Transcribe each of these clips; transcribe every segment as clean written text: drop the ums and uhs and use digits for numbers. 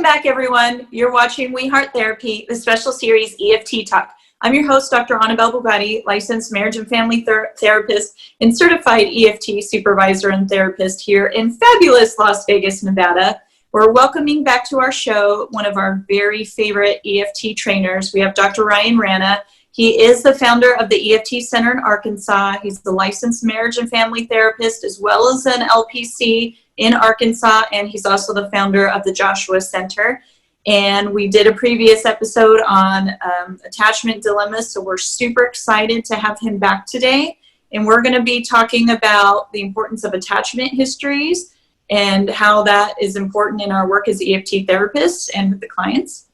back, everyone. You're watching We Heart Therapy, the special series EFT Talk. I'm your host, Dr. Annabelle Bugatti, licensed marriage and family therapist and certified EFT supervisor and therapist here in fabulous Las Vegas, Nevada. We're welcoming back to our show one of our very favorite EFT trainers. We have Dr. Ryan Rana. He is the founder of the EFT Center in Arkansas. He's the licensed marriage and family therapist as well as an LPC in Arkansas, and he's also the founder of the Joshua Center. And we did a previous episode on attachment dilemmas, so we're super excited to have him back today. And we're going to be talking about the importance of attachment histories and how that is important in our work as EFT therapists and with the clients.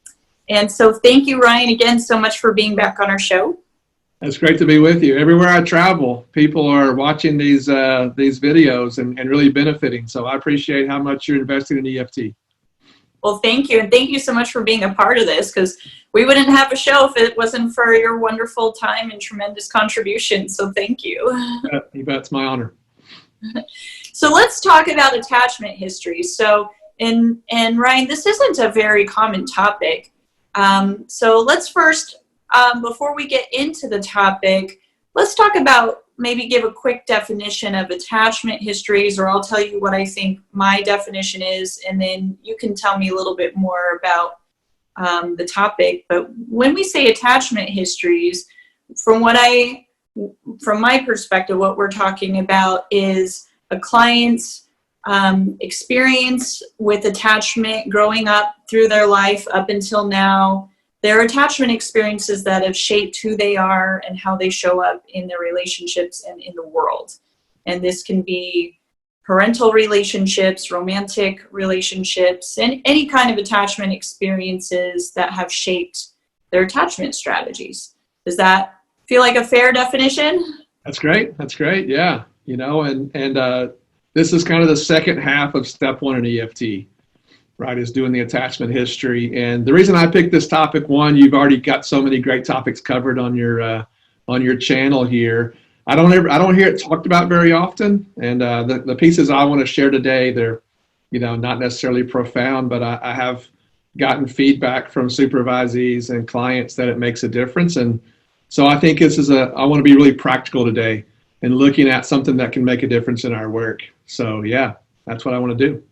And so thank you, Ryan, again, so much for being back on our show. It's great to be with you. Everywhere I travel, people are watching these videos and really benefiting. So I appreciate how much you're investing in EFT. Well, thank you. And thank you so much for being a part of this, because we wouldn't have a show if it wasn't for your wonderful time and tremendous contribution. So thank you. You bet. It's my honor. So let's talk about attachment history. So, and Ryan, this isn't a very common topic. So let's first, before we get into the topic, let's talk about, maybe give a quick definition of attachment histories, or I'll tell you what I think my definition is, and then you can tell me a little bit more about the topic. But when we say attachment histories, from my perspective, what we're talking about is a client's experience with attachment growing up through their life up until now, their attachment experiences that have shaped who they are and how they show up in their relationships and in the world. And this can be parental relationships, romantic relationships, and any kind of attachment experiences that have shaped their attachment strategies. Does that feel like a fair definition? That's great. That's great. Yeah. You know, and this is kind of the second half of step one in EFT. Right, is doing the attachment history. And the reason I picked this topic, one, you've already got so many great topics covered on your channel here. I don't hear it talked about very often. And the pieces I want to share today, they're, not necessarily profound, but I have gotten feedback from supervisees and clients that it makes a difference. And so I think I want to be really practical today and looking at something that can make a difference in our work. So yeah, that's what I want to do.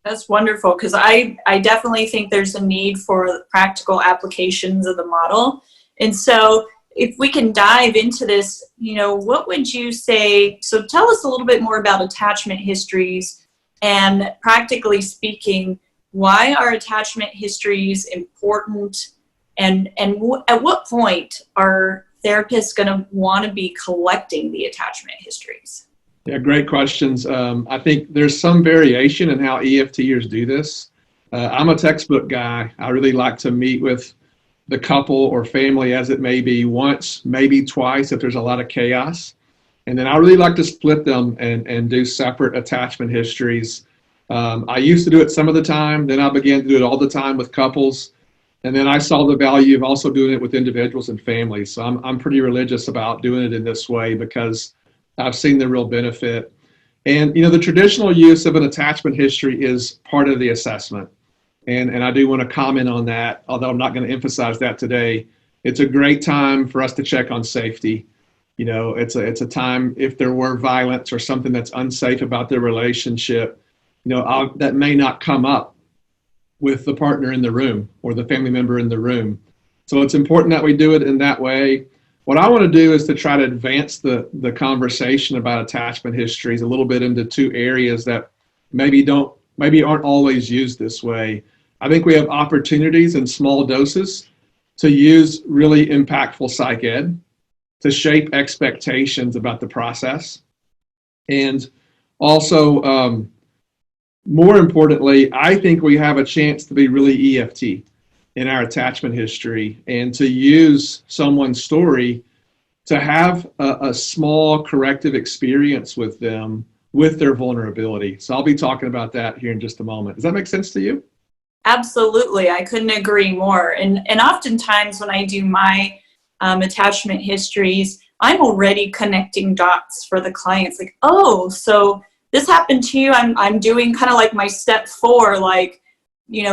That's wonderful, because I definitely think there's a need for practical applications of the model. And so if we can dive into this, what would you say? So tell us a little bit more about attachment histories, and practically speaking, why are attachment histories important, and at what point are therapists going to want to be collecting the attachment histories? Yeah, great questions. I think there's some variation in how EFTers do this. I'm a textbook guy. I really like to meet with the couple or family, as it may be, once, maybe twice if there's a lot of chaos. And then I really like to split them and do separate attachment histories. I used to do it some of the time. Then I began to do it all the time with couples. And then I saw the value of also doing it with individuals and families. So I'm pretty religious about doing it in this way, because I've seen the real benefit. And, the traditional use of an attachment history is part of the assessment. And I do want to comment on that, although I'm not going to emphasize that today. It's a great time for us to check on safety. It's a time, if there were violence or something that's unsafe about their relationship, that may not come up with the partner in the room or the family member in the room. So it's important that we do it in that way. What I want to do is to try to advance the conversation about attachment histories a little bit into two areas that maybe aren't always used this way. I think we have opportunities in small doses to use really impactful psych ed to shape expectations about the process. And also, more importantly, I think we have a chance to be really EFT in our attachment history, and to use someone's story to have a small corrective experience with them with their vulnerability. So I'll be talking about that here in just a moment. Does that make sense to you? Absolutely. I couldn't agree more. And oftentimes when I do my attachment histories, I'm already connecting dots for the clients. Like, oh, so this happened to you. I'm doing kind of like my step 4, like,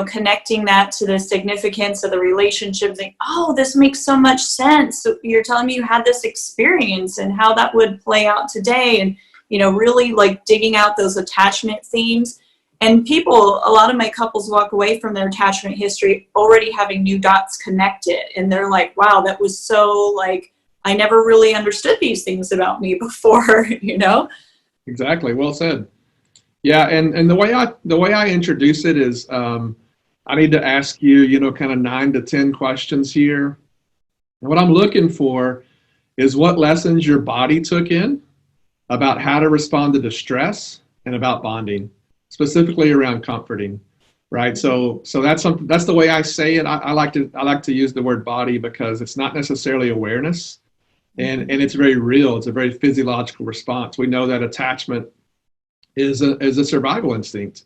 connecting that to the significance of the relationship, like, oh, this makes so much sense. So you're telling me you had this experience and how that would play out today, and, really like digging out those attachment themes. And a lot of my couples walk away from their attachment history already having new dots connected. And they're like, wow, that was so like, I never really understood these things about me before, Exactly. Well said. Yeah. And the way I introduce it is, I need to ask you, kind of 9 to 10 questions here. And what I'm looking for is what lessons your body took in about how to respond to distress and about bonding, specifically around comforting, right? So that's something, that's the way I say it. I like to use the word body because it's not necessarily awareness, and it's very real. It's a very physiological response. We know that attachment is a survival instinct.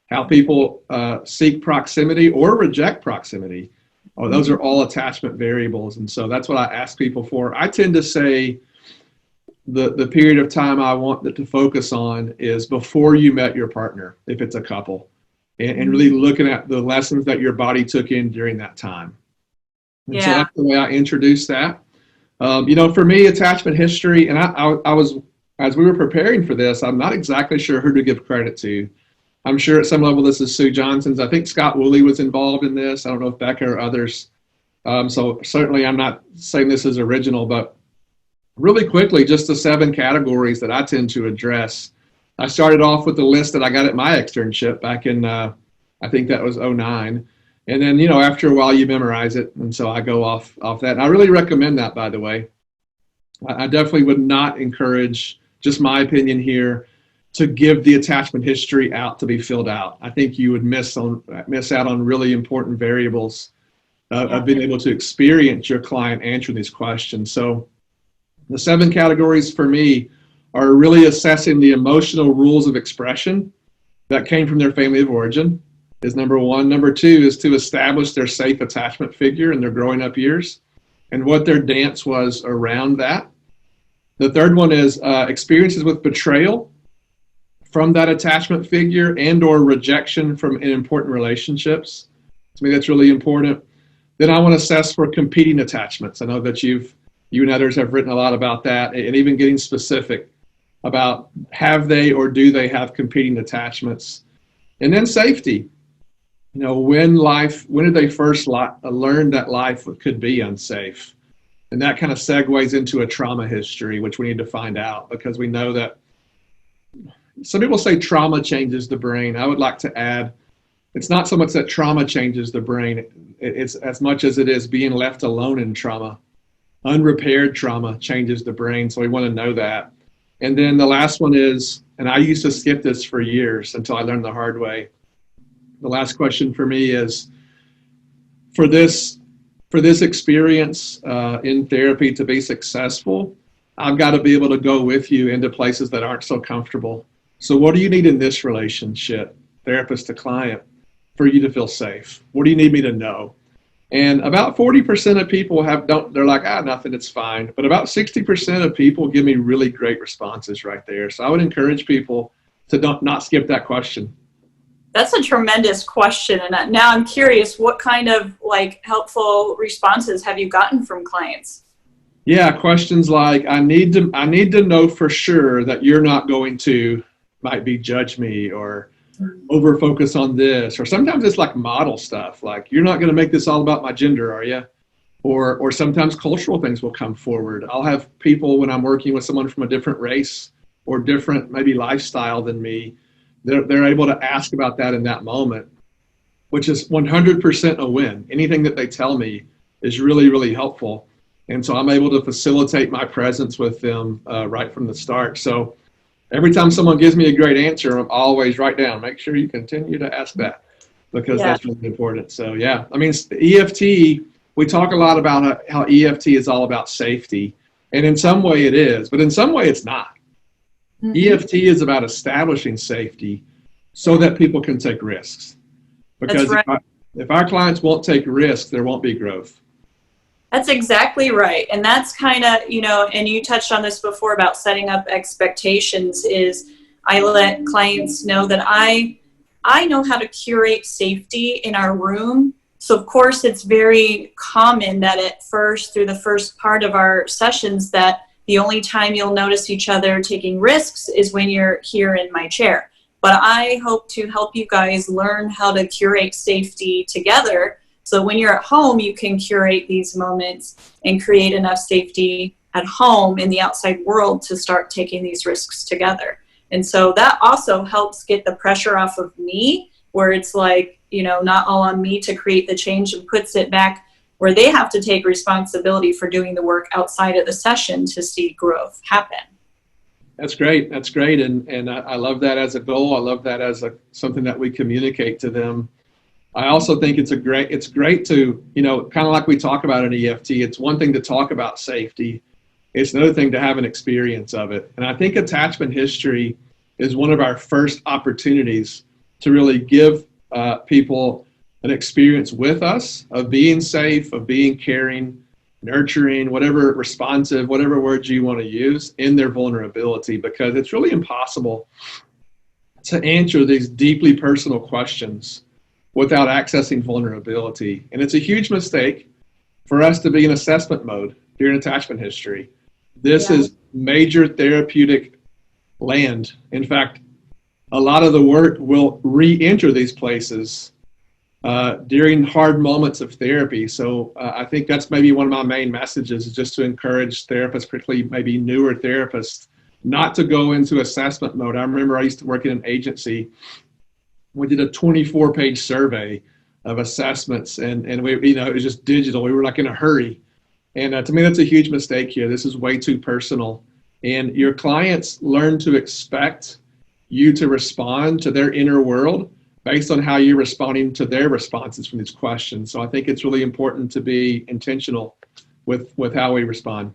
How people seek proximity or reject proximity. Oh, those are all attachment variables. And so that's what I ask people for. I tend to say the period of time I want to focus on is before you met your partner, if it's a couple, and really looking at the lessons that your body took in during that time. And so that's the way I introduce that. For me, attachment history, and I was, as we were preparing for this, I'm not exactly sure who to give credit to. I'm sure at some level this is Sue Johnson's. I think Scott Woolley was involved in this. I don't know if Becca or others. So certainly I'm not saying this is original, but really quickly, just the 7 categories that I tend to address. I started off with the list that I got at my externship back in, I think that was 2009. And then, after a while you memorize it. And so I go off that. And I really recommend that, by the way. I definitely would not encourage, just my opinion here, to give the attachment history out to be filled out. I think you would miss out on really important variables of being able to experience your client answering these questions. So the 7 categories for me are really assessing the emotional rules of expression that came from their family of origin is number 1. Number 2 is to establish their safe attachment figure in their growing up years and what their dance was around that. The third one is experiences with betrayal from that attachment figure and or rejection from important relationships. To me, that's really important. Then I want to assess for competing attachments. I know that you and others have written a lot about that, and even getting specific about have they or do they have competing attachments. And then safety. When did they first learn that life could be unsafe? And that kind of segues into a trauma history, which we need to find out, because we know that some people say trauma changes the brain. I would like to add, it's not so much that trauma changes the brain. It's as much as it is being left alone in trauma. Unrepaired trauma changes the brain. So we want to know that. And then the last one is, and I used to skip this for years until I learned the hard way. The last question for me is, for this experience in therapy to be successful, I've got to be able to go with you into places that aren't so comfortable. So what do you need in this relationship, therapist to client, for you to feel safe? What do you need me to know? And about 40% of people they're like, nothing, it's fine. But about 60% of people give me really great responses right there. So I would encourage people to not skip that question. That's a tremendous question. And now I'm curious, what kind of helpful responses have you gotten from clients? Yeah, questions like, I need to know for sure that you're not going to might be judge me or over focus on this, or sometimes it's like model stuff, like you're not going to make this all about my gender, are you? Or sometimes cultural things will come forward. I'll have people, when I'm working with someone from a different race or different maybe lifestyle than me, they're able to ask about that in that moment, which is 100% a win. Anything that they tell me is really, really helpful. And so I'm able to facilitate my presence with them right from the start. So every time someone gives me a great answer, I'm always write down, make sure you continue to ask that, because that's really important. So yeah, I mean, EFT, we talk a lot about how EFT is all about safety. And in some way it is, but in some way it's not. EFT is about establishing safety so that people can take risks. Because if our clients won't take risks, there won't be growth. That's exactly right. And that's kind of, and you touched on this before about setting up expectations, is I let clients know that I I know how to curate safety in our room. So of course it's very common that at first, through the first part of our sessions, that the only time you'll notice each other taking risks is when you're here in my chair. But I hope to help you guys learn how to curate safety together. So when you're at home, you can curate these moments and create enough safety at home in the outside world to start taking these risks together. And so that also helps get the pressure off of me, where it's like, not all on me to create the change, and puts it back where they have to take responsibility for doing the work outside of the session to see growth happen. That's great. That's great. And I love that as a goal. I love that as something that we communicate to them. I also think it's great to, kind of like we talk about in EFT, it's one thing to talk about safety. It's another thing to have an experience of it. And I think attachment history is one of our first opportunities to really give people an experience with us of being safe, of being caring, nurturing, whatever, responsive, whatever words you want to use in their vulnerability, because it's really impossible to answer these deeply personal questions without accessing vulnerability. And it's a huge mistake for us to be in assessment mode during attachment history. This is major therapeutic land. In fact, a lot of the work will re-enter these places during hard moments of therapy. So I think that's maybe one of my main messages, is just to encourage therapists, particularly maybe newer therapists, not to go into assessment mode. I remember I used to work in an agency. We did a 24-page survey of assessments, and we, it was just digital. We were like in a hurry. And to me, that's a huge mistake here. This is way too personal. And your clients learn to expect you to respond to their inner world based on how you're responding to their responses from these questions. So I think it's really important to be intentional with how we respond.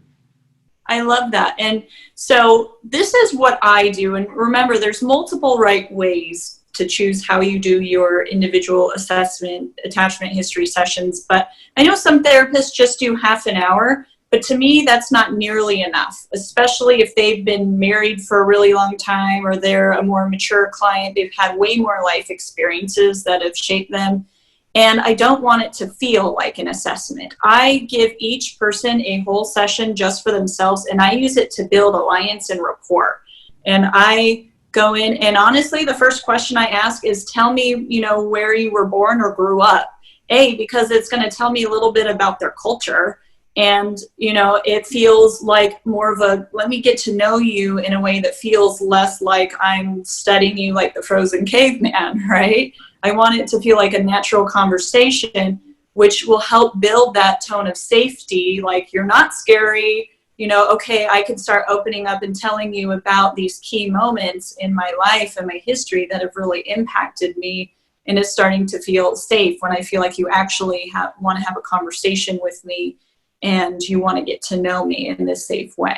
I love that. And so this is what I do. And remember, there's multiple right ways to choose how you do your individual assessment, attachment history sessions. But I know some therapists just do half an hour. But to me, that's not nearly enough, especially if they've been married for a really long time, or they're a more mature client. They've had way more life experiences that have shaped them. And I don't want it to feel like an assessment. I give each person a whole session just for themselves, and I use it to build alliance and rapport. And I go in, and honestly, the first question I ask is, tell me, where you were born or grew up. Because it's going to tell me a little bit about their culture. And, it feels like more of a, let me get to know you in a way that feels less like I'm studying you like the frozen caveman, right? I want it to feel like a natural conversation, which will help build that tone of safety. Like, you're not scary, okay, I can start opening up and telling you about these key moments in my life and my history that have really impacted me. And it's starting to feel safe when I feel like you actually want to have a conversation with me, and you want to get to know me in this safe way.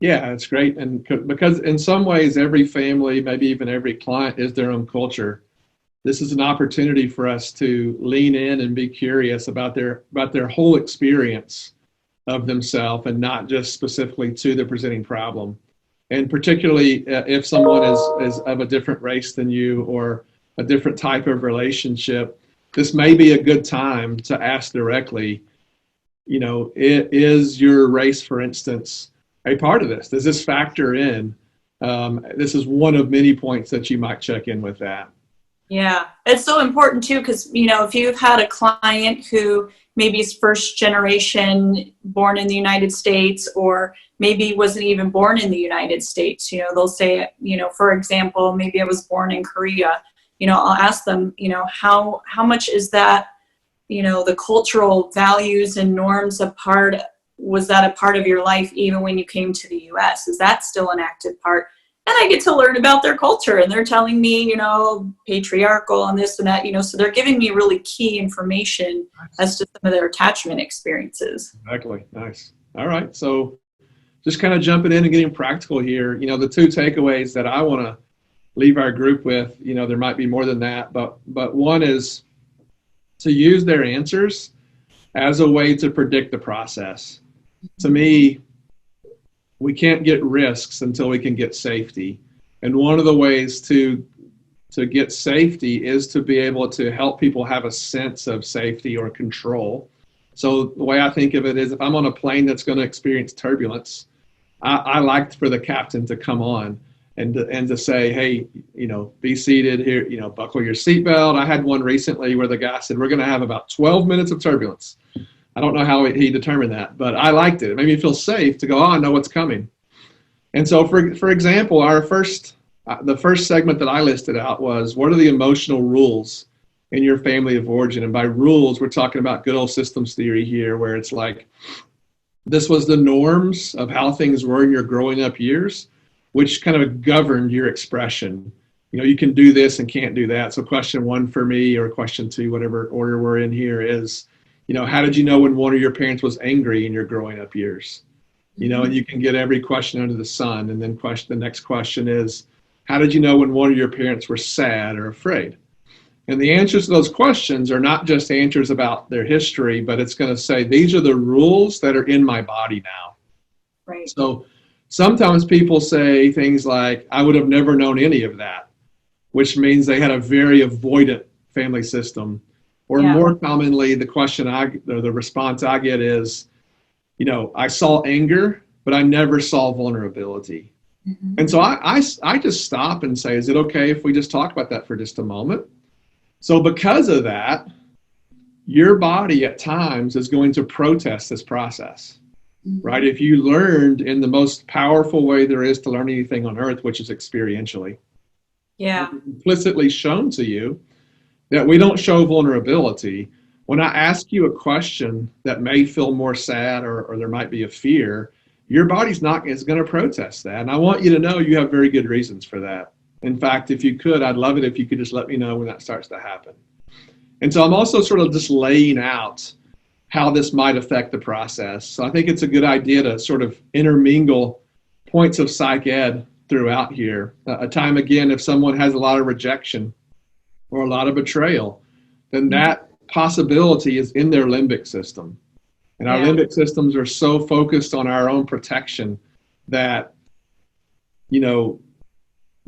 Yeah, it's great. And because in some ways, every family, maybe even every client, is their own culture. This is an opportunity for us to lean in and be curious about their whole experience of themselves, and not just specifically to the presenting problem. And particularly if someone is of a different race than you, or a different type of relationship, this may be a good time to ask directly, is your race, for instance, a part of this? Does this factor in? This is one of many points that you might check in with that. Yeah, it's so important too, because, if you've had a client who maybe is first generation born in the United States, or maybe wasn't even born in the United States, they'll say, for example, maybe I was born in Korea, I'll ask them, how much is that, the cultural values and norms was that a part of your life even when you came to the US? Is that still an active part? And I get to learn about their culture, and they're telling me, patriarchal and this and that, so they're giving me really key information as to some of their attachment experiences. Exactly. Nice. All right. So just kind of jumping in and getting practical here, the two takeaways that I want to leave our group with, there might be more than that, but one is to use their answers as a way to predict the process. To me, we can't get risks until we can get safety. And one of the ways to to get safety is to be able to help people have a sense of safety or control. So the way I think of it is, if I'm on a plane that's going to experience turbulence, I like for the captain to come on and to say, hey, be seated here, buckle your seatbelt. I had one recently where the guy said, we're going to have about 12 minutes of turbulence. I don't know how he determined that, but I liked it. It made me feel safe to go, I know what's coming. And so for example, the first segment that I listed out was, what are the emotional rules in your family of origin? And by rules, we're talking about good old systems theory here, where it's like, this was the norms of how things were in your growing up years, which kind of governed your expression. You can do this and can't do that. So question one for me, or question two, whatever order we're in here, is, how did you know when one of your parents was angry in your growing up years? And you can get every question under the sun. And then the next question is, how did you know when one of your parents were sad or afraid? And the answers to those questions are not just answers about their history, but it's going to say, these are the rules that are in my body now. Right. So sometimes people say things like, I would have never known any of that, which means they had a very avoidant family system. Or more commonly, the response I get is, I saw anger, but I never saw vulnerability. Mm-hmm. And so I just stop and say, is it okay if we just talk about that for just a moment? So because of that, your body at times is going to protest this process, right? If you learned in the most powerful way there is to learn anything on earth, which is experientially, implicitly shown to you that we don't show vulnerability. When I ask you a question that may feel more sad, or there might be a fear, your body's is going to protest that. And I want you to know you have very good reasons for that. In fact, if you could, I'd love it if you could just let me know when that starts to happen. And so I'm also sort of just laying out how this might affect the process. So I think it's a good idea to sort of intermingle points of psych ed throughout here. A time, again, if someone has a lot of rejection or a lot of betrayal, then that possibility is in their limbic system. And our limbic systems are so focused on our own protection that,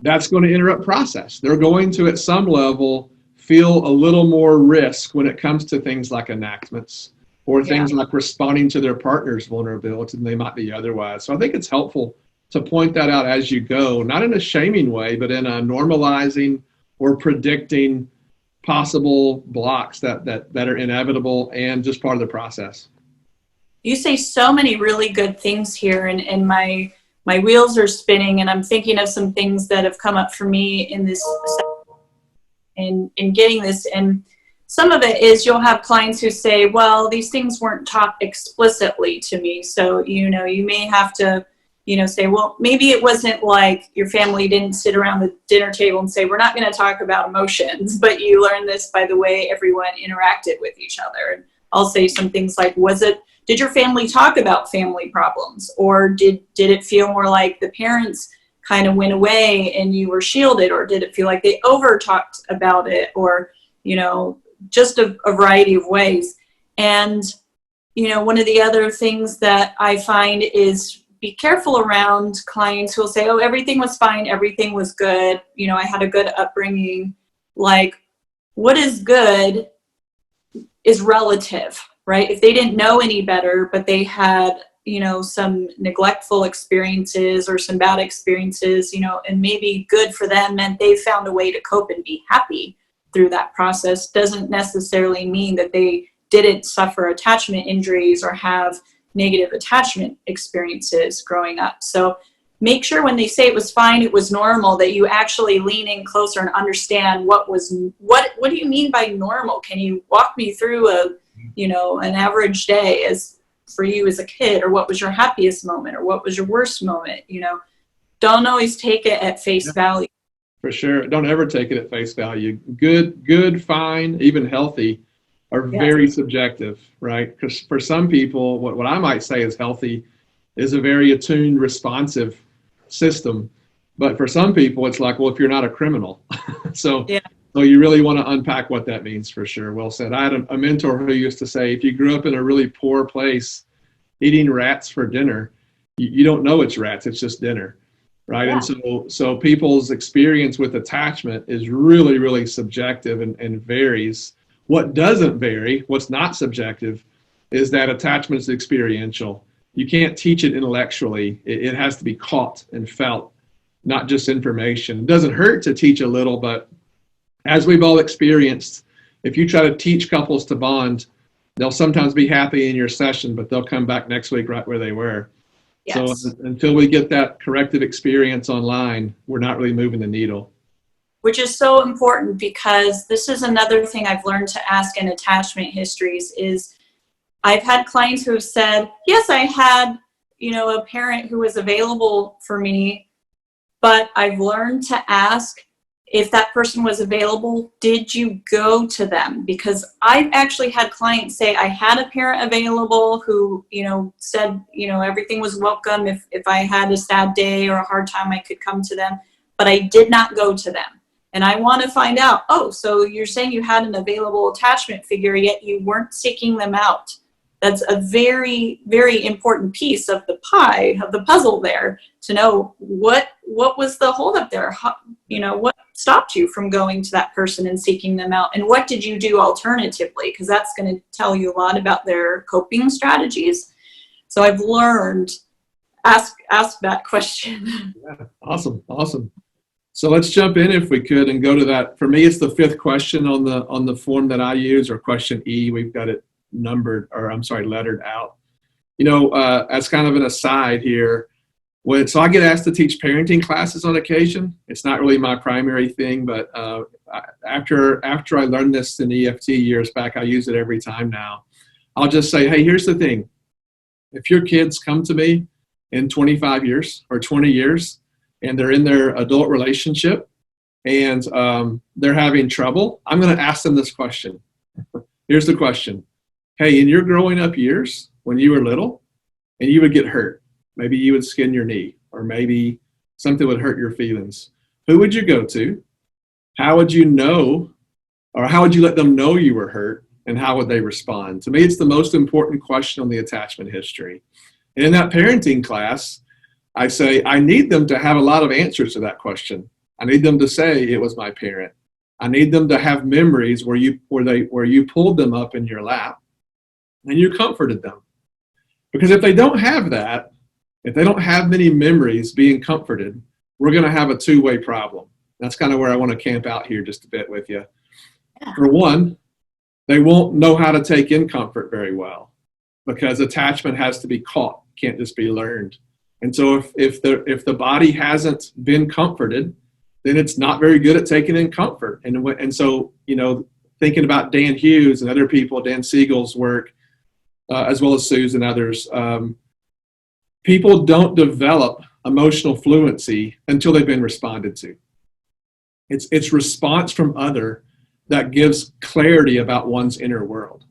that's going to interrupt process. They're going to, at some level, feel a little more risk when it comes to things like enactments or things like responding to their partner's vulnerability than they might be otherwise. So I think it's helpful to point that out as you go, not in a shaming way, but in a normalizing or predicting possible blocks that are inevitable and just part of the process. You say so many really good things here, and my wheels are spinning, and I'm thinking of some things that have come up for me in this, in getting this. And some of it is, you'll have clients who say, well, these things weren't taught explicitly to me. So, you may have to, say, well, maybe it wasn't like your family didn't sit around the dinner table and say, we're not going to talk about emotions, but you learned this by the way everyone interacted with each other. And I'll say some things like, did your family talk about family problems? Or did it feel more like the parents kind of went away and you were shielded? Or did it feel like they over talked about it? Or, just a variety of ways. And, one of the other things that I find is, be careful around clients who will say, oh, everything was fine, everything was good, I had a good upbringing. Like, what is good is relative, right? If they didn't know any better, but they had, some neglectful experiences or some bad experiences, and maybe good for them meant they found a way to cope and be happy through that process, doesn't necessarily mean that they didn't suffer attachment injuries or have negative attachment experiences growing up. So make sure when they say it was fine, it was normal, that you actually lean in closer and understand what do you mean by normal? Can you walk me through an average day as for you as a kid, or what was your happiest moment, or what was your worst moment? Don't always take it at face value. For sure. Don't ever take it at face value. Good, fine, even healthy are very subjective, right? Because for some people, what I might say is healthy is a very attuned, responsive system. But for some people, it's like, well, if you're not a criminal. So you really want to unpack what that means, for sure. Well said. I had a mentor who used to say, if you grew up in a really poor place eating rats for dinner, you don't know it's rats, it's just dinner. right? Yeah. And so people's experience with attachment is really, really subjective and varies. What doesn't vary, what's not subjective, is that attachment is experiential. You can't teach it intellectually. It has to be caught and felt, not just information. It doesn't hurt to teach a little, but as we've all experienced, if you try to teach couples to bond, they'll sometimes be happy in your session, but they'll come back next week right where they were. So Yes. until we get that corrective experience online, we're not really moving the needle. Which is so important, because this is another thing I've learned to ask in attachment histories is I've had clients who have said, yes, I had, a parent who was available for me, but I've learned to ask, if that person was available, did you go to them? Because I've actually had clients say, I had a parent available who, said, everything was welcome. If I had a sad day or a hard time, I could come to them, but I did not go to them. And I want to find out, so you're saying you had an available attachment figure, yet you weren't seeking them out. That's a very, very important piece of the pie, of the puzzle there, to know what was the holdup there. What stopped you from going to that person and seeking them out, and what did you do alternatively? Because that's going to tell you a lot about their coping strategies. So I've learned, ask that question. Yeah, awesome. So let's jump in if we could and go to that. For me, it's the fifth question on the form that I use, or question E. We've got it lettered out. As kind of an aside here, so I get asked to teach parenting classes on occasion. It's not really my primary thing, but after I learned this in EFT years back, I use it every time now. I'll just say, hey, here's the thing. If your kids come to me in 25 years or 20 years and they're in their adult relationship and they're having trouble, I'm going to ask them this question. Here's the question. Hey, in your growing up years, when you were little and you would get hurt, maybe you would skin your knee, or maybe something would hurt your feelings, who would you go to? How would you know, or how would you let them know you were hurt, and how would they respond? To me, it's the most important question on the attachment history. And in that parenting class, I say, I need them to have a lot of answers to that question. I need them to say, it was my parent. I need them to have memories where you pulled them up in your lap and you comforted them. Because if they don't have that, if they don't have many memories being comforted, we're going to have a two-way problem. That's kind of where I want to camp out here just a bit with you. Yeah. For one, they won't know how to take in comfort very well, because attachment has to be caught, can't just be learned. And so if the body hasn't been comforted, then it's not very good at taking in comfort. And so, thinking about Dan Hughes and other people, Dan Siegel's work, as well as Sue's and others, people don't develop emotional fluency until they've been responded to. It's response from other that gives clarity about one's inner world.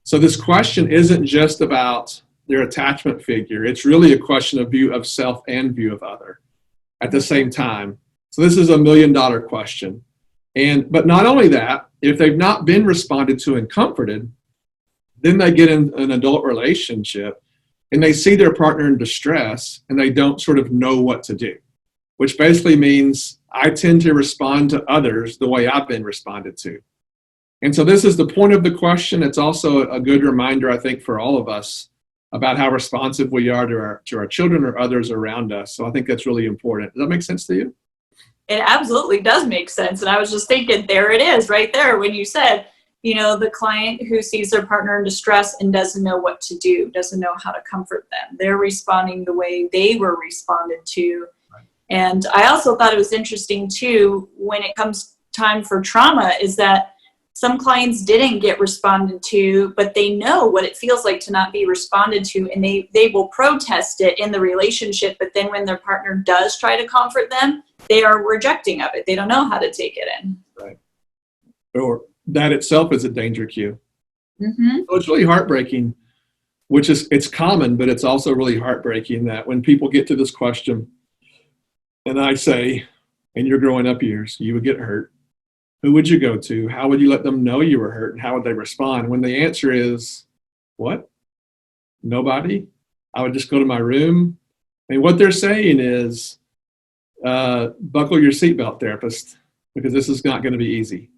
So this question isn't just about their attachment figure. It's really a question of view of self and view of other at the same time. So this is $1 million question. But not only that, if they've not been responded to and comforted, then they get in an adult relationship and they see their partner in distress and they don't sort of know what to do, which basically means I tend to respond to others the way I've been responded to. And so this is the point of the question. It's also a good reminder, I think, for all of us about how responsive we are to our children or others around us. So I think that's really important. Does that make sense to you? It absolutely does make sense. And I was just thinking, there it is right there when you said, the client who sees their partner in distress and doesn't know what to do, doesn't know how to comfort them. They're responding the way they were responded to. Right. And I also thought it was interesting too, when it comes time for trauma, is that some clients didn't get responded to, but they know what it feels like to not be responded to, and they will protest it in the relationship. But then when their partner does try to comfort them, they are rejecting of it. They don't know how to take it in. Right. Or that itself is a danger cue. Mm-hmm. So it's really heartbreaking, it's common, but it's also really heartbreaking that when people get to this question and I say, in your growing up years, you would get hurt. Who would you go to? How would you let them know you were hurt? And how would they respond? When the answer is, what? Nobody? I would just go to my room. I mean, what they're saying is, buckle your seatbelt, therapist, because this is not going to be easy.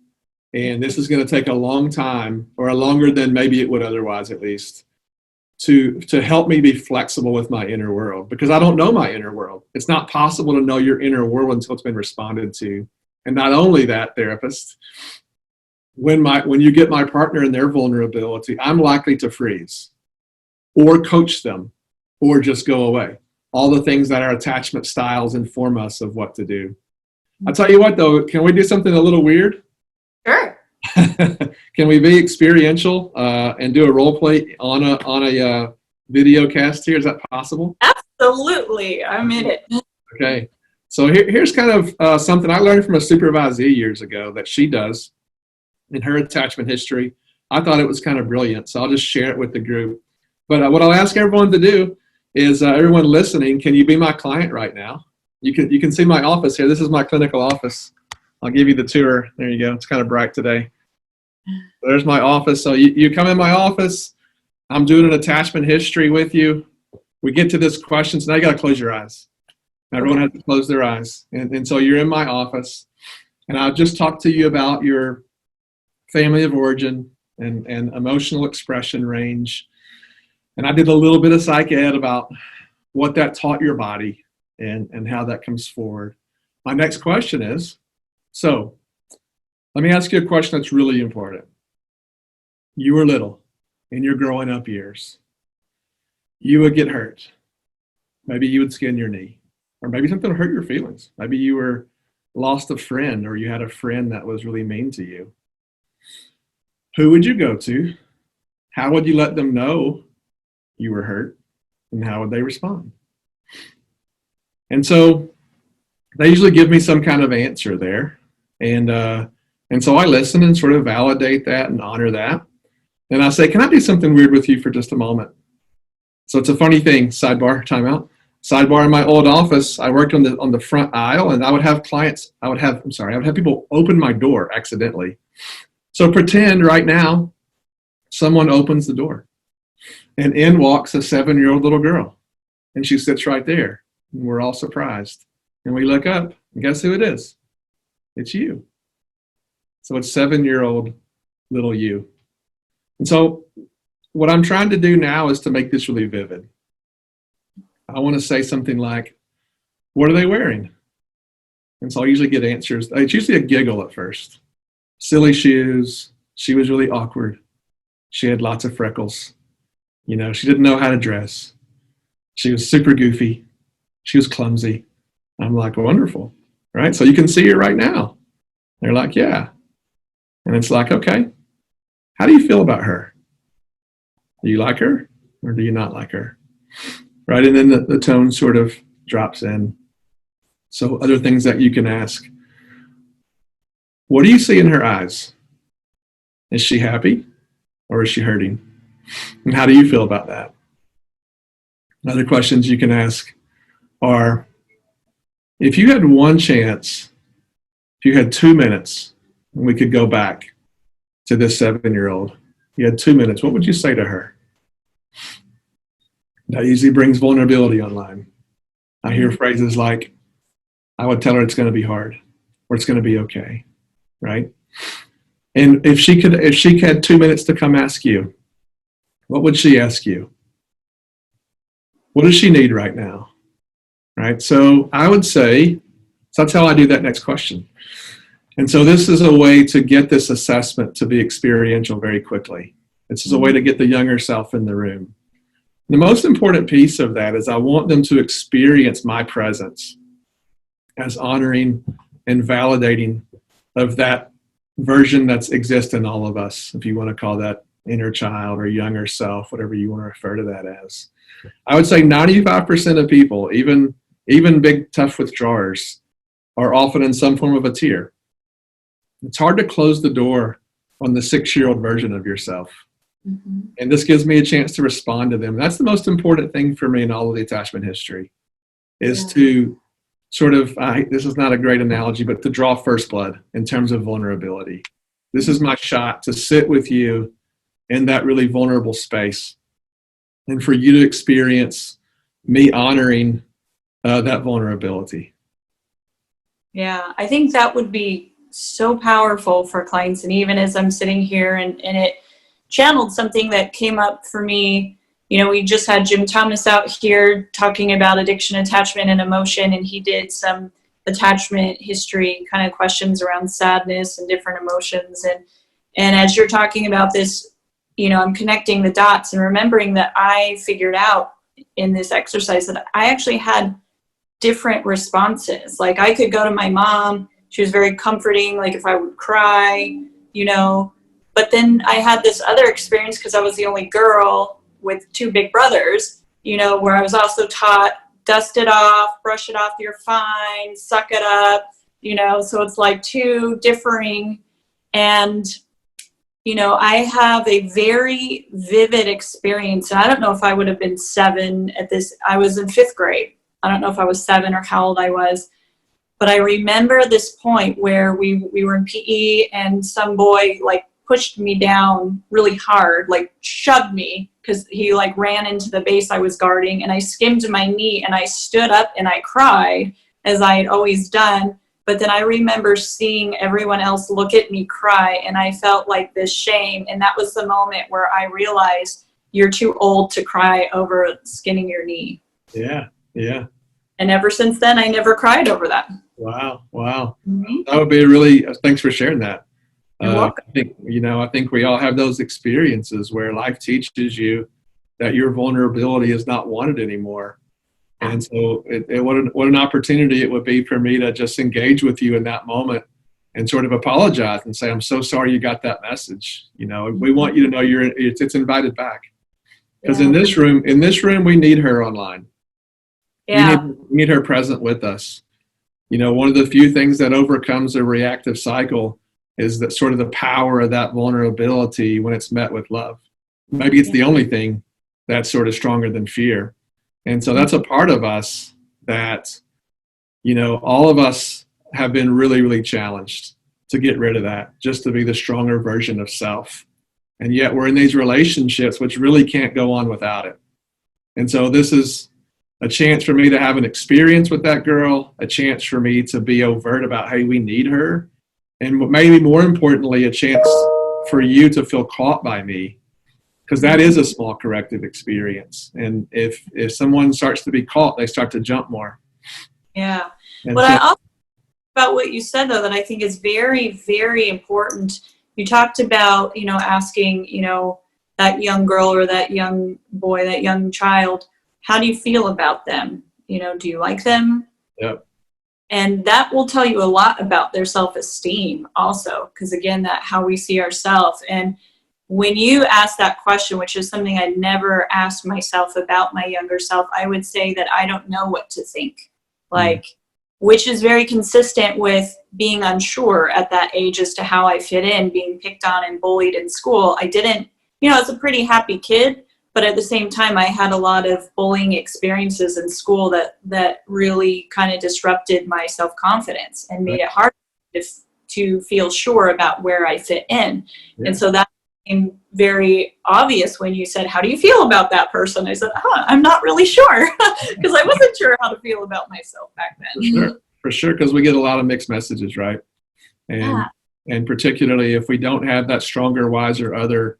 And this is going to take a long time, or a longer than maybe it would otherwise, at least, to help me be flexible with my inner world, because I don't know my inner world. It's not possible to know your inner world until it's been responded to. And not only that, therapist, when you get my partner in their vulnerability, I'm likely to freeze or coach them or just go away. All the things that our attachment styles inform us of what to do. I'll tell you what, though, can we do something a little weird? Sure. Can we be experiential and do a role play on a video cast here? Is that possible? Absolutely. I'm in it. Okay. So here's kind of something I learned from a supervisee years ago that she does in her attachment history. I thought it was kind of brilliant, so I'll just share it with the group. But what I'll ask everyone to do is, everyone listening, can you be my client right now? You can see my office here. This is my clinical office. I'll give you the tour. There you go. It's kind of bright today. There's my office. So you come in my office. I'm doing an attachment history with you. We get to this question. So now you got to close your eyes. Everyone has to close their eyes. And so you're in my office. And I'll just talk to you about your family of origin and emotional expression range. And I did a little bit of psych ed about what that taught your body and how that comes forward. My next question is, so let me ask you a question that's really important. You were little in your growing up years. You would get hurt. Maybe you would skin your knee, or maybe something would hurt your feelings. Maybe you were lost a friend, or you had a friend that was really mean to you. Who would you go to? How would you let them know you were hurt? And how would they respond? And so they usually give me some kind of answer there. And so I listen and sort of validate that and honor that. And I say, can I do something weird with you for just a moment? So it's a funny thing, sidebar, timeout. Sidebar, in my old office, I worked on the front aisle, and I would have people open my door accidentally. So pretend right now someone opens the door, and in walks a 7-year-old little girl, and she sits right there, and we're all surprised. And we look up, and guess who it is? It's you. So it's 7-year-old little you. And so what I'm trying to do now is to make this really vivid. I want to say something like, what are they wearing? And so I usually get answers. It's usually a giggle at first. Silly shoes. She was really awkward. She had lots of freckles. You know, she didn't know how to dress. She was super goofy. She was clumsy. I'm like, wonderful, right? So you can see her right now. They're like, yeah. And it's like, okay, how do you feel about her? Do you like her or do you not like her? Right? And then the tone sort of drops in. So other things that you can ask. What do you see in her eyes? Is she happy or is she hurting? And how do you feel about that? Other questions you can ask are, if you had one chance, if you had 2 minutes, and we could go back to this 7-year-old, you had 2 minutes, what would you say to her? That usually brings vulnerability online. I hear phrases like, I would tell her it's going to be hard, or it's going to be okay, right? And if she had 2 minutes to come ask you, what would she ask you? What does she need right now? Right? So I would say, so that's how I do that next question. And so this is a way to get this assessment to be experiential very quickly. This is a way to get the younger self in the room. The most important piece of that is I want them to experience my presence as honoring and validating of that version that exists in all of us, if you want to call that inner child or younger self, whatever you want to refer to that as. I would say 95% of people, even big tough withdrawers, are often in some form of a tier. It's hard to close the door on the 6-year-old version of yourself. Mm-hmm. And this gives me a chance to respond to them. That's the most important thing for me in all of the attachment history, is to sort of, this is not a great analogy, but to draw first blood in terms of vulnerability. This is my shot to sit with you in that really vulnerable space and for you to experience me honoring that vulnerability. Yeah, I think that would be so powerful for clients. And even as I'm sitting here and it channeled something that came up for me, we just had Jim Thomas out here talking about addiction, attachment, and emotion, and he did some attachment history kind of questions around sadness and different emotions. And as you're talking about this, I'm connecting the dots and remembering that I figured out in this exercise that I actually had different responses. Like I could go to my mom, she was very comforting, like if I would cry, but then I had this other experience because I was the only girl with two big brothers, where I was also taught, dust it off, brush it off, you're fine, suck it up, so it's like two differing. And I have a very vivid experience. And I don't know if I would have been 7 at this. I was in 5th grade. I don't know if I was 7 or how old I was. But I remember this point where we were in PE and some boy like pushed me down really hard, like shoved me because he like ran into the base I was guarding. And I skimmed my knee and I stood up and I cried as I had always done. But then I remember seeing everyone else look at me cry, and I felt like this shame. And that was the moment where I realized you're too old to cry over skinning your knee. Yeah, yeah. And ever since then, I never cried over that. Wow, wow. Mm-hmm. That would be really, thanks for sharing that. You're welcome. I think we all have those experiences where life teaches you that your vulnerability is not wanted anymore. And so what an opportunity it would be for me to just engage with you in that moment and sort of apologize and say, I'm so sorry you got that message. We want you to know it's invited back. Because in this room, we need her online. Yeah. We need her present with us. One of the few things that overcomes a reactive cycle is that sort of the power of that vulnerability when it's met with love. Maybe it's the only thing that's sort of stronger than fear. And so that's a part of us that, all of us have been really, really challenged to get rid of that, just to be the stronger version of self. And yet we're in these relationships which really can't go on without it. And so this is a chance for me to have an experience with that girl, a chance for me to be overt about, hey, we need her. And maybe more importantly, a chance for you to feel caught by me. Because that is a small corrective experience. And if someone starts to be caught, they start to jump more. Yeah. But I also about what you said, though, that I think is very, very important. You talked about, asking, that young girl or that young boy, that young child, how do you feel about them? Do you like them? Yep. And that will tell you a lot about their self-esteem also, because again, that how we see ourselves. And when you ask that question, which is something I never asked myself about my younger self, I would say that I don't know what to think, which is very consistent with being unsure at that age as to how I fit in, being picked on and bullied in school. I didn't, I was a pretty happy kid, but at the same time, I had a lot of bullying experiences in school that really kind of disrupted my self-confidence and made it hard to feel sure about where I fit in. Yeah. And so that became very obvious when you said, how do you feel about that person? I said, I'm not really sure, because I wasn't sure how to feel about myself back then. For sure, because we get a lot of mixed messages, right? And particularly if we don't have that stronger, wiser other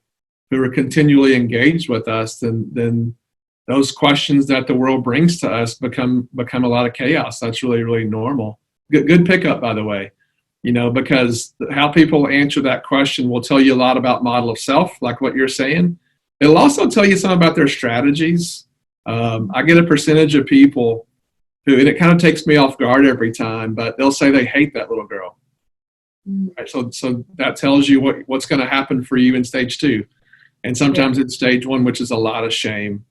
who are continually engaged with us, then those questions that the world brings to us become a lot of chaos. That's really, really normal. Good pickup, by the way, because how people answer that question will tell you a lot about model of self, like what you're saying. It'll also tell you something about their strategies. I get a percentage of people who, and it kind of takes me off guard every time, but they'll say they hate that little girl. Right? So that tells you what's going to happen for you in stage 2. And sometimes in stage 1, which is a lot of shame,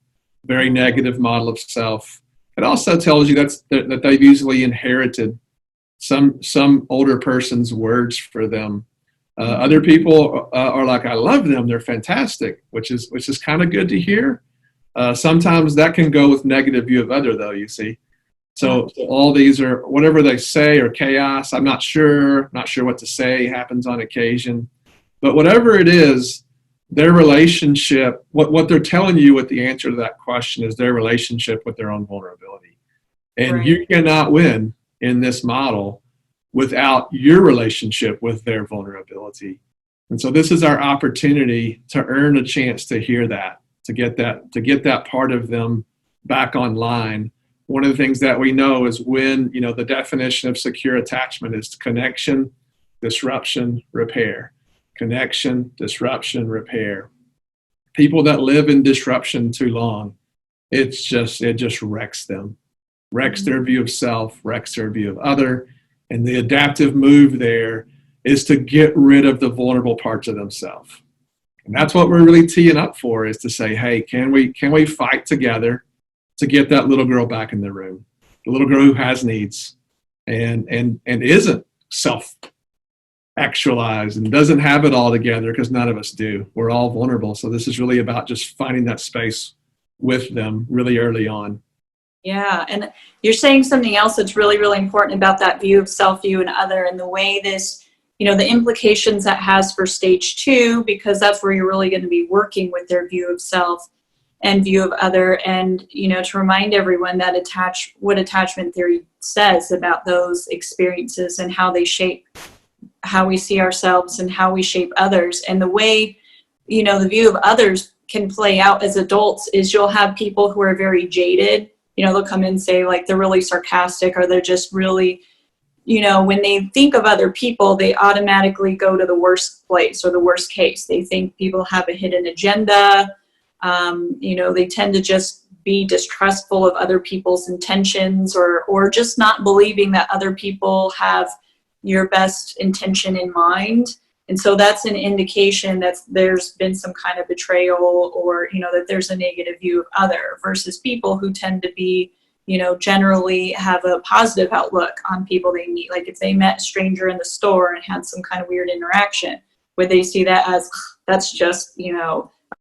very negative model of self. It also tells you that they've usually inherited some older person's words for them. Other people are like, I love them, they're fantastic, which is kind of good to hear. Sometimes that can go with negative view of other, though, you see. So all these are, whatever they say are chaos. I'm not sure what to say, happens on occasion. But whatever it is, their relationship, what they're telling you with the answer to that question is their relationship with their own vulnerability. And you cannot win in this model without your relationship with their vulnerability. And so this is our opportunity to earn a chance to hear that, to get that part of them back online. One of the things that we know is when, the definition of secure attachment is connection, disruption, repair. Connection, disruption, repair. People that live in disruption too long, it just wrecks them, wrecks their view of self, wrecks their view of other. And the adaptive move there is to get rid of the vulnerable parts of themselves. And that's what we're really teeing up for, is to say, hey, can we fight together to get that little girl back in the room, the little girl who has needs and isn't self-actualized and doesn't have it all together, because none of us do. We're all vulnerable. So this is really about just finding that space with them really early on. Yeah, and you're saying something else that's really, really important about that view of self, view, and other, and the way this, the implications that has for stage 2, because that's where you're really going to be working with their view of self and view of other, and, to remind everyone that what attachment theory says about those experiences and how they shape how we see ourselves and how we shape others. And the way, the view of others can play out as adults is you'll have people who are very jaded. They'll come in and say, like, they're really sarcastic, or they're just really, when they think of other people, they automatically go to the worst place or the worst case. They think people have a hidden agenda. They tend to just be distrustful of other people's intentions, or just not believing that other people have your best intention in mind. And so that's an indication that there's been some kind of betrayal, or, that there's a negative view of other, versus people who tend to be, generally have a positive outlook on people they meet. Like if they met a stranger in the store and had some kind of weird interaction, would they see that as, that's just,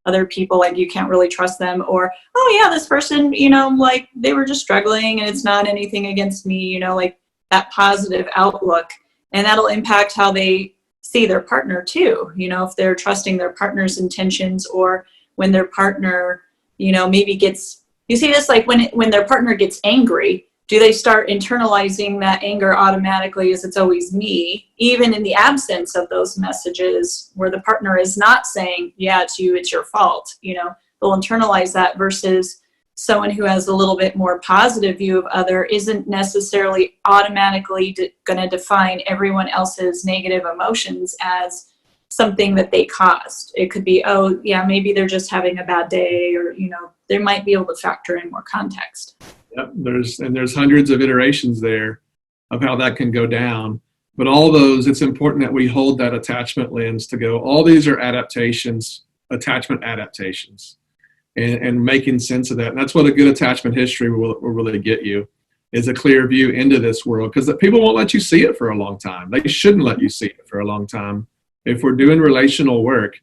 other people, like you can't really trust them, or, oh yeah, this person, like they were just struggling and it's not anything against me, like that positive outlook. And that'll impact how they see their partner too, if they're trusting their partner's intentions, or when their partner, maybe gets, you see this, like when their partner gets angry, do they start internalizing that anger automatically as it's always me, even in the absence of those messages where the partner is not saying, yeah, it's you, it's your fault, they'll internalize that, versus someone who has a little bit more positive view of other isn't necessarily automatically going to define everyone else's negative emotions as something that they caused. It could be, oh yeah, maybe they're just having a bad day, or, they might be able to factor in more context. Yep, there's hundreds of iterations there of how that can go down. But all those, it's important that we hold that attachment lens to go, all these are adaptations, attachment adaptations. And making sense of that. And that's what a good attachment history will really get you, is a clear view into this world, because people won't let you see it for a long time. They shouldn't let you see it for a long time. If we're doing relational work,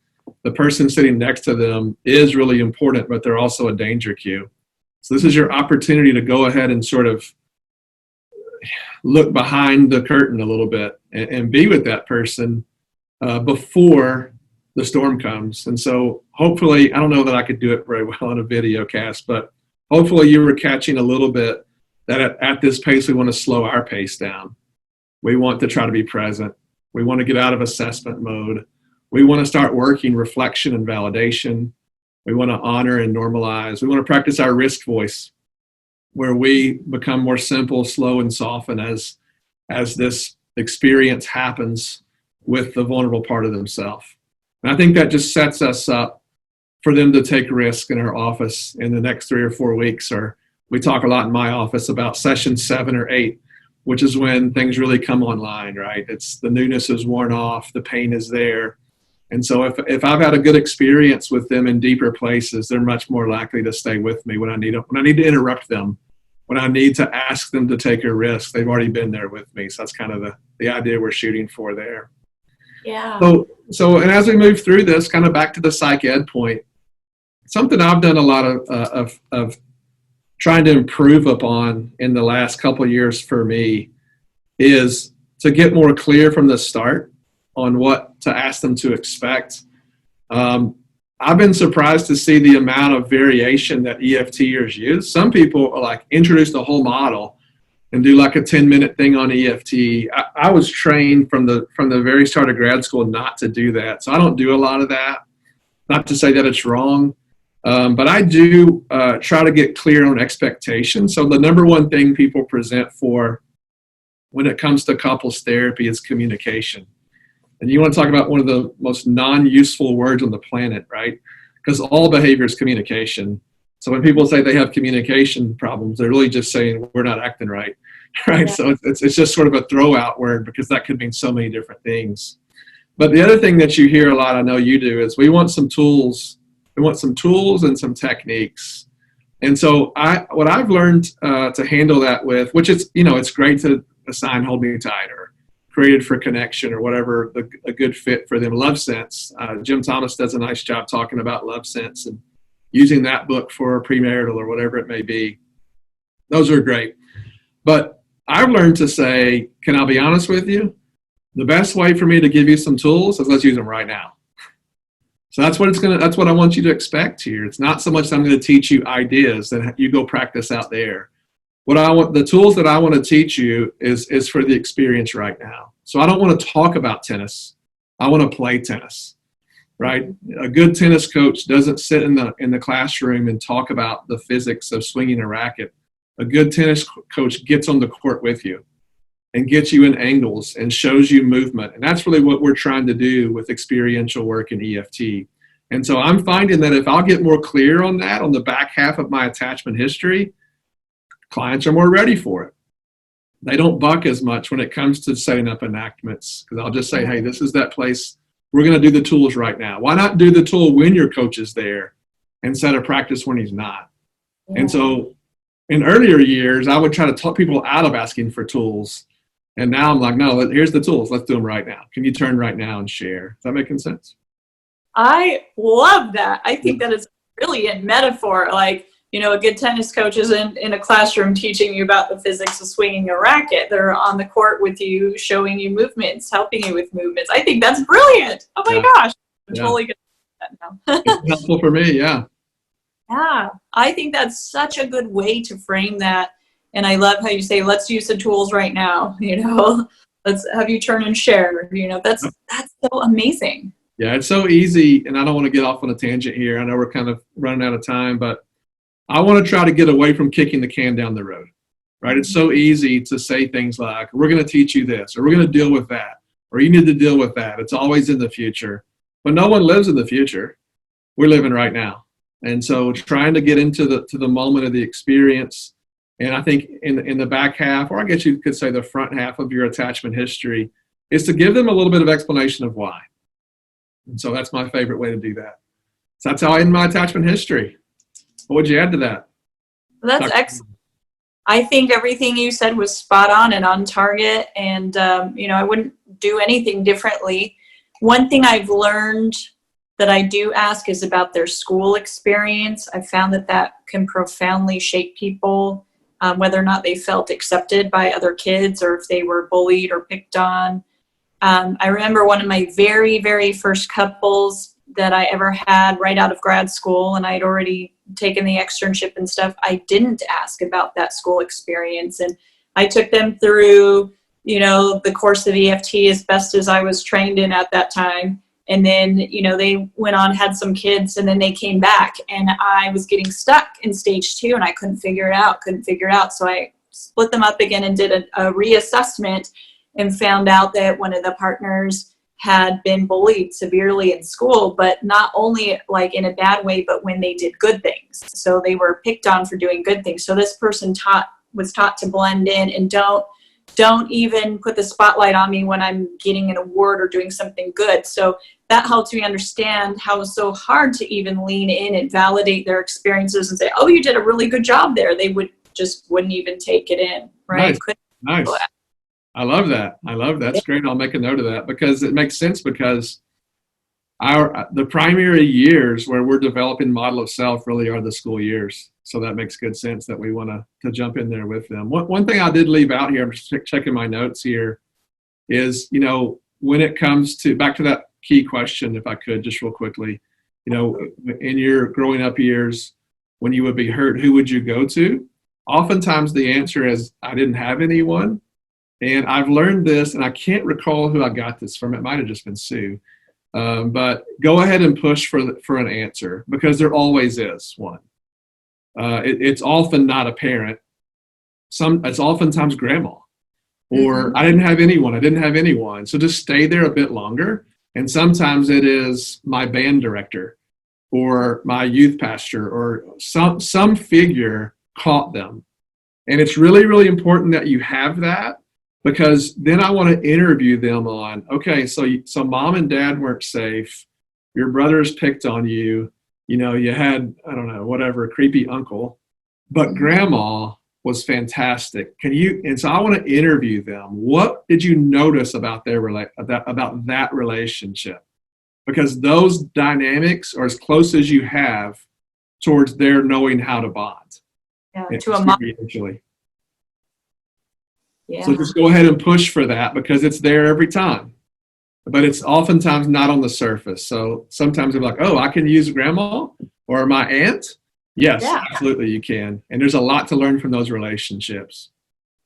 the person sitting next to them is really important, but they're also a danger cue. So this is your opportunity to go ahead and sort of look behind the curtain a little bit and be with that person before the storm comes. And so hopefully, I don't know that I could do it very well on a video cast, but hopefully you were catching a little bit that at this pace, we want to slow our pace down. We want to try to be present. We want to get out of assessment mode. We want to start working reflection and validation. We want to honor and normalize. We want to practice our risk voice, where we become more simple, slow, and soften as this experience happens with the vulnerable part of themselves. And I think that just sets us up for them to take risk in our office in the next 3 or 4 weeks. Or we talk a lot in my office about session 7 or 8, which is when things really come online, right? It's the newness is worn off, the pain is there. And so if I've had a good experience with them in deeper places, they're much more likely to stay with me when I need to interrupt them, when I need to ask them to take a risk. They've already been there with me. So that's kind of the idea we're shooting for there. Yeah. So, and as we move through this, kind of back to the psych ed point, something I've done a lot of trying to improve upon in the last couple of years for me is to get more clear from the start on what to ask them to expect. I've been surprised to see the amount of variation that EFTers use. Some people are like introduce the whole model, and do like a 10-minute thing on EFT. I was trained from the very start of grad school not to do that. So I don't do a lot of that. Not to say that it's wrong, but I do try to get clear on expectations. So the number one thing people present for when it comes to couples therapy is communication. And you want to talk about one of the most non-useful words on the planet, right? Because all behavior is communication. So when people say they have communication problems, they're really just saying we're not acting right, right? Yeah. So it's just sort of a throw-out word because that could mean so many different things. But the other thing that you hear a lot, I know you do, is we want some tools. We want some tools and some techniques. And so what I've learned to handle that with, which is, it's great to assign Hold Me Tight or Created for Connection or whatever a good fit for them. Love Sense. Jim Thomas does a nice job talking about Love Sense and using that book for premarital or whatever it may be. Those are great. But I've learned to say, can I be honest with you? The best way for me to give you some tools is let's use them right now. So that's what I want you to expect here. It's not so much that I'm going to teach you ideas that you go practice out there. The tools that I want to teach you is for the experience right now. So I don't want to talk about tennis. I want to play tennis, right? A good tennis coach doesn't sit in the classroom and talk about the physics of swinging a racket. A good tennis coach gets on the court with you and gets you in angles and shows you movement. And that's really what we're trying to do with experiential work in EFT. And so I'm finding that if I'll get more clear on that on the back half of my attachment history, clients are more ready for it. They don't buck as much when it comes to setting up enactments because I'll just say, hey, this is that place. We're going to do the tools right now. Why not do the tool when your coach is there instead of practice when he's not? Yeah. And so in earlier years, I would try to talk people out of asking for tools. And now I'm like, no, here's the tools. Let's do them right now. Can you turn right now and share? Is that making sense? I love that. I think that is a brilliant metaphor. Like, a good tennis coach isn't in a classroom teaching you about the physics of swinging a racket. They're on the court with you, showing you movements, helping you with movements. I think that's brilliant. Oh my gosh. I'm totally going to do that now. It's helpful for me, yeah. Yeah, I think that's such a good way to frame that. And I love how you say, let's use the tools right now, let's have you turn and share, that's so amazing. Yeah, it's so easy. And I don't want to get off on a tangent here. I know we're kind of running out of time, but I want to try to get away from kicking the can down the road, right? It's so easy to say things like, we're going to teach you this, or we're going to deal with that, or you need to deal with that. It's always in the future, but no one lives in the future. We're living right now. And so trying to get into the moment of the experience. And I think in the back half, or I guess you could say the front half of your attachment history, is to give them a little bit of explanation of why. And so that's my favorite way to do that. So that's how I end my attachment history. What would you add to that? That's excellent. I think everything you said was spot on and on target. And, I wouldn't do anything differently. One thing I've learned that I do ask is about their school experience. I found that can profoundly shape people, whether or not they felt accepted by other kids or if they were bullied or picked on. I remember one of my very, very first couples that I ever had right out of grad school, and I'd already taken the externship and stuff. I didn't ask about that school experience, and I took them through, the course of EFT as best as I was trained in at that time. And then, they went on, had some kids, and then they came back, and I was getting stuck in stage 2, and I couldn't figure it out. So I split them up again and did a reassessment and found out that one of the partners had been bullied severely in school, but not only like in a bad way, but when they did good things. So they were picked on for doing good things. So this person was taught to blend in and don't even put the spotlight on me when I'm getting an award or doing something good. So that helped me understand how it's so hard to even lean in and validate their experiences and say, oh, you did a really good job there. They wouldn't even take it in, right? Nice. I love that. That's great. I'll make a note of that because it makes sense because the primary years where we're developing model of self really are the school years. So that makes good sense that we want to jump in there with them. One thing I did leave out here, I'm just checking my notes here, is, when it comes to, back to that key question, if I could, just real quickly, in your growing up years, when you would be hurt, who would you go to? oftentimes the answer is, I didn't have anyone. And I've learned this, and I can't recall who I got this from. It might have just been Sue. But go ahead and push for an answer, because there always is one. It's often not a parent. It's oftentimes grandma, or I didn't have anyone. I didn't have anyone. So just stay there a bit longer. And sometimes it is my band director or my youth pastor or some figure caught them. And it's really, really important that you have that, because then I want to interview them on, okay, so mom and dad weren't safe. Your brothers picked on you. You had, I don't know, whatever, a creepy uncle, but grandma was fantastic. And so I want to interview them. What did you notice about about that relationship? Because those dynamics are as close as you have towards their knowing how to bond. Yeah, to a mom. Yeah. So just go ahead and push for that, because it's there every time. But it's oftentimes not on the surface. So sometimes they're like, oh, I can use grandma or my aunt. Yes, yeah. Absolutely you can. And there's a lot to learn from those relationships.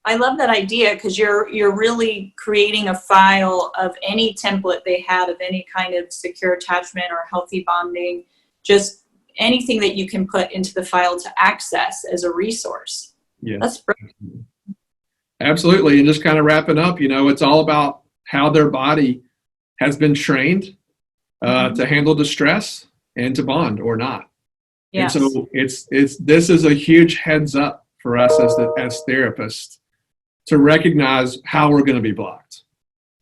I love that idea, because you're really creating a file of any template they had of any kind of secure attachment or healthy bonding, just anything that you can put into the file to access as a resource. Yeah, that's brilliant. Absolutely. And just kind of wrapping up, it's all about how their body has been trained to handle distress and to bond or not. Yes. And so this is a huge heads up for us as therapists to recognize how we're going to be blocked.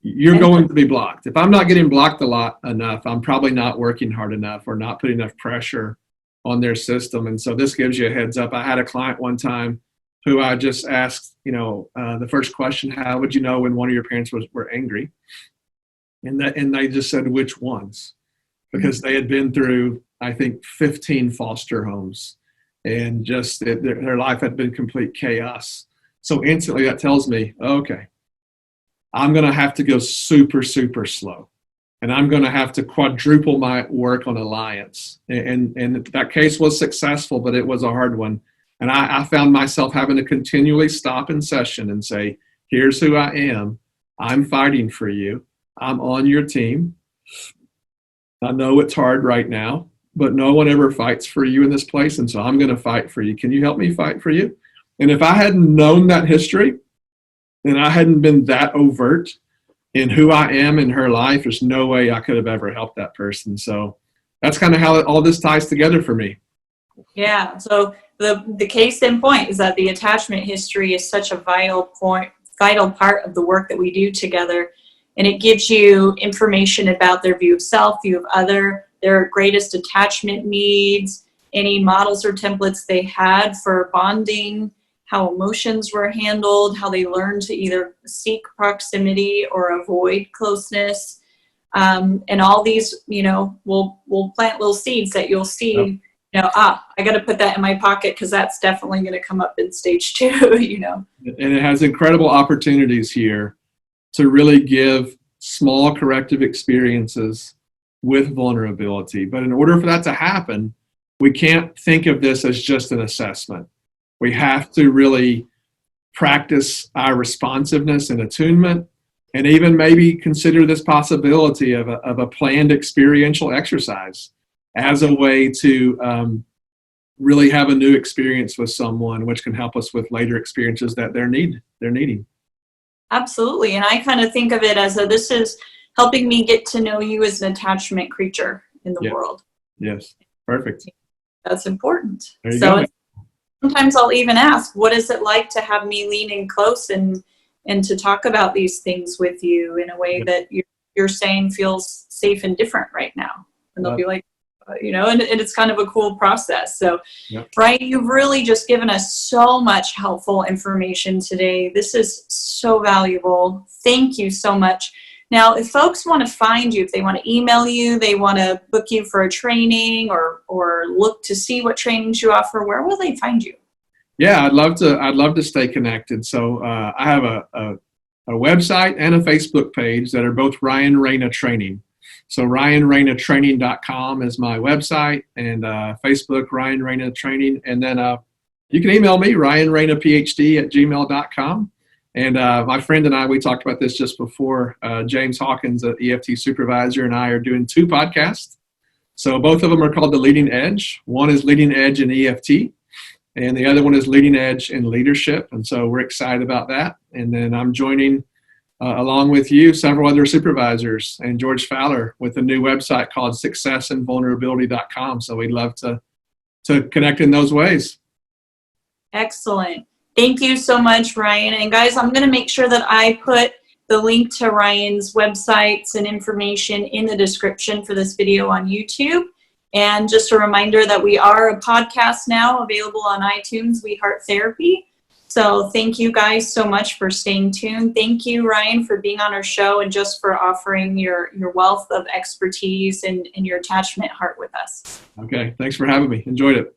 You're going to be blocked. If I'm not getting blocked enough, I'm probably not working hard enough or not putting enough pressure on their system. And so this gives you a heads up. I had a client one time who I just asked, the first question, how would you know when one of your parents were angry? And they just said, which ones? Because they had been through, I think, 15 foster homes, and just their life had been complete chaos. So instantly that tells me, okay, I'm going to have to go super, super slow. And I'm going to have to quadruple my work on alliance. And that case was successful, but it was a hard one. And I found myself having to continually stop in session and say, here's who I am. I'm fighting for you. I'm on your team. I know it's hard right now, but no one ever fights for you in this place. And so I'm going to fight for you. Can you help me fight for you? And if I hadn't known that history and I hadn't been that overt in who I am in her life, there's no way I could have ever helped that person. So that's kind of how all this ties together for me. Yeah. So the case in point is that the attachment history is such a vital part of the work that we do together. And it gives you information about their view of self, view of other, their greatest attachment needs, any models or templates they had for bonding, how emotions were handled, how they learned to either seek proximity or avoid closeness. And all these, we'll plant little seeds that you'll see, I got to put that in my pocket, because that's definitely going to come up in stage 2, And it has incredible opportunities here to really give small corrective experiences with vulnerability. But in order for that to happen, we can't think of this as just an assessment. We have to really practice our responsiveness and attunement, and even maybe consider this possibility of a planned experiential exercise as a way to really have a new experience with someone, which can help us with later experiences that they're needing. Absolutely. And I kind of think of it as this is helping me get to know you as an attachment creature in the world. Yes. Perfect. That's important. There you go. Sometimes I'll even ask, what is it like to have me lean in close and to talk about these things with you in a way that you're saying feels safe and different right now? And they'll be like, and it's kind of a cool process. So, Ryan, you've really just given us so much helpful information today. This is so valuable. Thank you so much. Now, if folks want to find you, if they want to email you, they want to book you for a training or look to see what trainings you offer, where will they find you? Yeah, I'd love to stay connected. So I have a website and a Facebook page that are both Ryan Reyna Training. So RyanReynaTraining.com is my website, and Facebook, Ryan Reyna Training. And then You can email me, ryanraynaphd@gmail.com. And my friend and I, we talked about this just before. James Hawkins, an EFT supervisor, and I are doing 2 podcasts. So both of them are called The Leading Edge. One is Leading Edge in EFT, and the other one is Leading Edge in Leadership. And so we're excited about that. And then I'm joining, along with you, several other supervisors and George Fowler with a new website called successandvulnerability.com. So we'd love to connect in those ways. Excellent. Thank you so much, Ryan. And guys, I'm going to make sure that I put the link to Ryan's websites and information in the description for this video on YouTube. And just a reminder that we are a podcast now available on iTunes, We Heart Therapy. So thank you guys so much for staying tuned. Thank you, Ryan, for being on our show and just for offering your wealth of expertise and your attachment heart with us. Okay. Thanks for having me. Enjoyed it.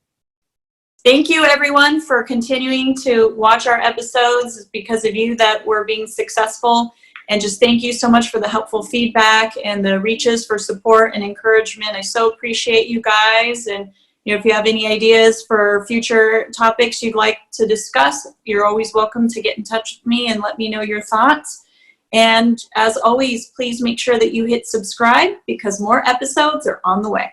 Thank you, everyone, for continuing to watch our episodes. It's because of you that we're being successful. And just thank you so much for the helpful feedback and the reaches for support and encouragement. I so appreciate you guys. And if you have any ideas for future topics you'd like to discuss, you're always welcome to get in touch with me and let me know your thoughts. And as always, please make sure that you hit subscribe because more episodes are on the way.